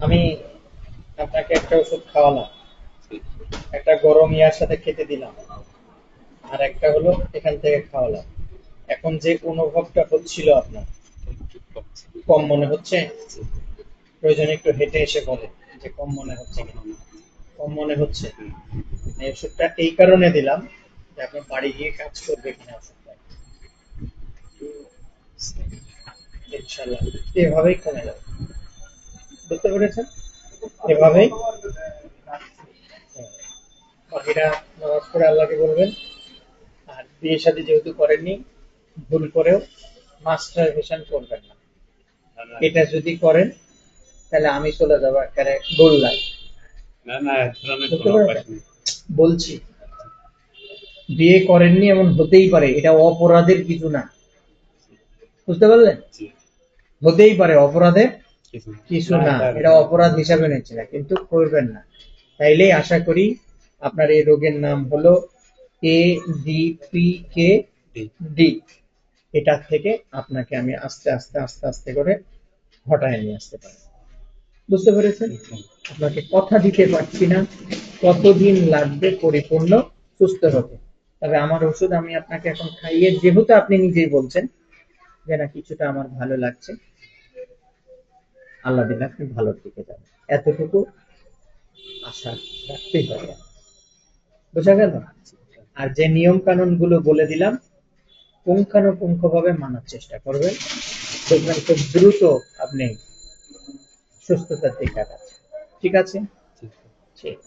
আমি আপনাকে একটা ওষুধ খাওয়ালাম, একটা গরম ইয়ার সাথে খেতে দিলাম, আর একটা হলো এখান থেকে খাওয়ালাম। এখন যে অনুভবটা হচ্ছিল আপনার, কম মনে হচ্ছে? প্রয়োজনে একটু হেঁটে এসে বলে যে কম মনে হচ্ছে কিনা। কম মনে হচ্ছে। এই ওষুধটা এই কারণে দিলাম যে আপনি বাড়ি গিয়ে কাজ করবে কিনা ওষুধটা, ইনশাল্লাহ এভাবেই কমে যাবে। বুঝতে পেরেছেন? এভাবেই। বাকিটা নামাজ পড়ে আল্লাহকে বলবেন। আর বিয়ে শাদী যেহেতু করেননি, ভুল করেও মাস্টারবেশন করবেন না। এটা যদি করেন তাহলে আমি চলে যাবো একেবারে গোল্লায়। বুঝতে পেরেছেন? বলছি, বিয়ে করেননি এমন হতেই পারে, এটা অপরাধের কিছু না। বুঝতে পারলেন? হতেই পারে, অপরাধের কিছু না, এটা অপরাধ হিসাবে নিচ্ছে না, কিন্তু করবেন না। তাইলে আশা করি আপনার এই রোগের নাম হলো এডিপিকে ডি। এটা থেকে আপনাকে আমি আস্তে আস্তে আস্তে আস্তে করে হটায় নিয়ে আসতে পারি। বুঝতে পেরেছেন? আপনাকে কথা দিতে পারছি না কতদিন লাগবে পরিপূর্ণ সুস্থ হতে। তবে আমার ওষুধ আমি আপনাকে এখন খাইয়ে, যেহেতু আপনি নিজেই বলছেন যে না কিছুটা আমার ভালো লাগছে, আল্লাহ দিলে আপনি ভালোর দিকে যাবেন, এতটুকু আশা রাখতেই পারি। বোঝা গেল? আর যে নিয়ম কানুন গুলো বলে দিলাম, পুঙ্খানুপুঙ্খ ভাবে মানার চেষ্টা করবেন, দেখবেন খুব দ্রুত আপনি সুস্থতার দিকে আগাচ্ছেন। ঠিক আছে? ঠিক।